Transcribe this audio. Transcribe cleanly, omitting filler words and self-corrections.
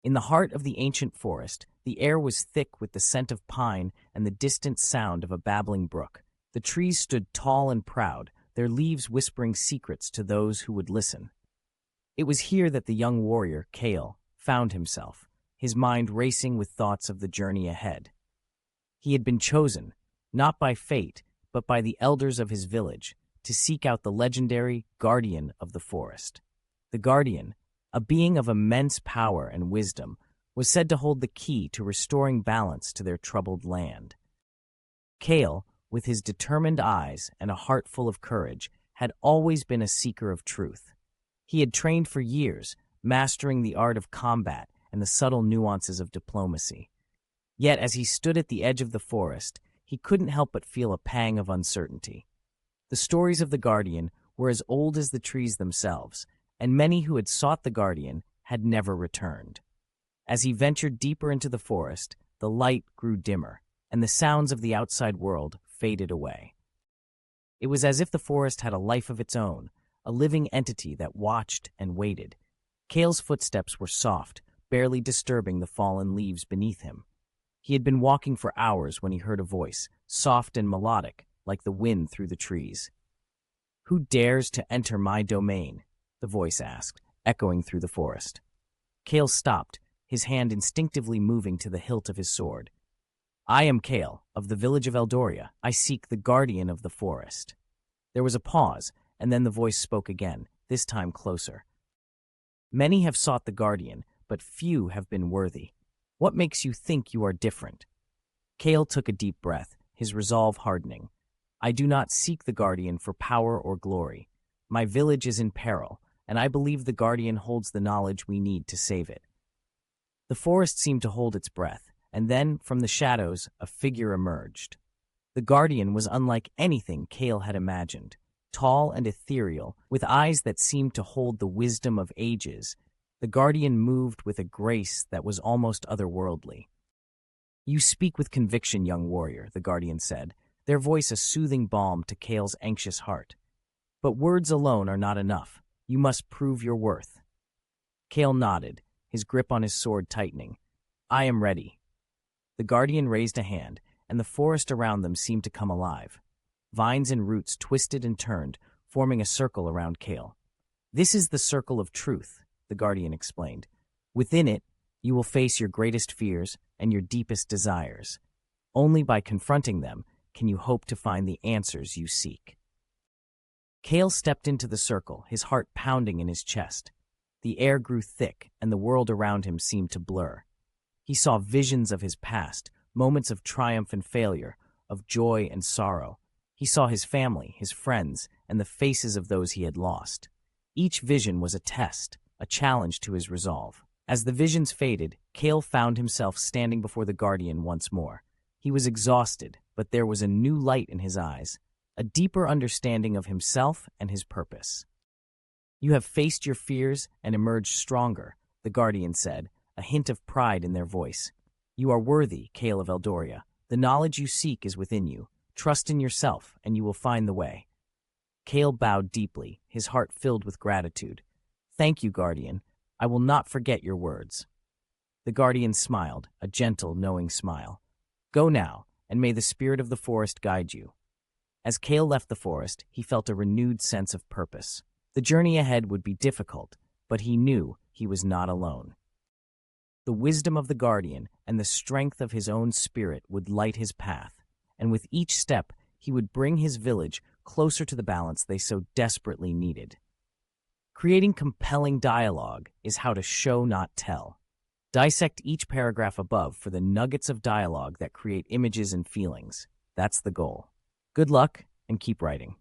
In the heart of the ancient forest, the air was thick with the scent of pine and the distant sound of a babbling brook. The trees stood tall and proud, their leaves whispering secrets to those who would listen. It was here that the young warrior, Kale, found himself, his mind racing with thoughts of the journey ahead. He had been chosen, not by fate, but by the elders of his village, to seek out the legendary guardian of the forest. The guardian, a being of immense power and wisdom, was said to hold the key to restoring balance to their troubled land. Kale, with his determined eyes and a heart full of courage, had always been a seeker of truth. He had trained for years, mastering the art of combat and the subtle nuances of diplomacy. Yet as he stood at the edge of the forest, he couldn't help but feel a pang of uncertainty. The stories of the Guardian were as old as the trees themselves, and many who had sought the Guardian had never returned. As he ventured deeper into the forest, the light grew dimmer, and the sounds of the outside world faded away. It was as if the forest had a life of its own, a living entity that watched and waited. Kale's footsteps were soft, barely disturbing the fallen leaves beneath him. He had been walking for hours when he heard a voice, soft and melodic, like the wind through the trees. "Who dares to enter my domain?" the voice asked, echoing through the forest. Kale stopped, his hand instinctively moving to the hilt of his sword. "I am Kale, of the village of Eldoria. I seek the guardian of the forest." There was a pause, and then the voice spoke again, this time closer. "Many have sought the guardian, but few have been worthy. What makes you think you are different?" Kale took a deep breath, his resolve hardening. "I do not seek the guardian for power or glory. My village is in peril, and I believe the guardian holds the knowledge we need to save it." The forest seemed to hold its breath, and then, from the shadows, a figure emerged. The guardian was unlike anything Kale had imagined. Tall and ethereal, with eyes that seemed to hold the wisdom of ages, the guardian moved with a grace that was almost otherworldly. "You speak with conviction, young warrior," the guardian said, their voice a soothing balm to Kale's anxious heart. "But words alone are not enough. You must prove your worth." Kale nodded, his grip on his sword tightening. "I am ready." The guardian raised a hand, and the forest around them seemed to come alive. Vines and roots twisted and turned, forming a circle around Kale. "This is the circle of truth," the guardian explained. "Within it, you will face your greatest fears and your deepest desires. Only by confronting them can you hope to find the answers you seek." Kale stepped into the circle, his heart pounding in his chest. The air grew thick, and the world around him seemed to blur. He saw visions of his past, moments of triumph and failure, of joy and sorrow. He saw his family, his friends, and the faces of those he had lost. Each vision was a test, a challenge to his resolve. As the visions faded, Kale found himself standing before the Guardian once more. He was exhausted, but there was a new light in his eyes, a deeper understanding of himself and his purpose. "You have faced your fears and emerged stronger," the Guardian said, a hint of pride in their voice. "You are worthy, Kale of Eldoria. The knowledge you seek is within you. Trust in yourself, and you will find the way." Kale bowed deeply, his heart filled with gratitude. "Thank you, Guardian. I will not forget your words." The Guardian smiled, a gentle, knowing smile. "Go now, and may the spirit of the forest guide you." As Kale left the forest, he felt a renewed sense of purpose. The journey ahead would be difficult, but he knew he was not alone. The wisdom of the Guardian and the strength of his own spirit would light his path, and with each step he would bring his village closer to the balance they so desperately needed. Creating compelling dialogue is how to show, not tell. Dissect each paragraph above for the nuggets of dialogue that create images and feelings. That's the goal. Good luck, and keep writing.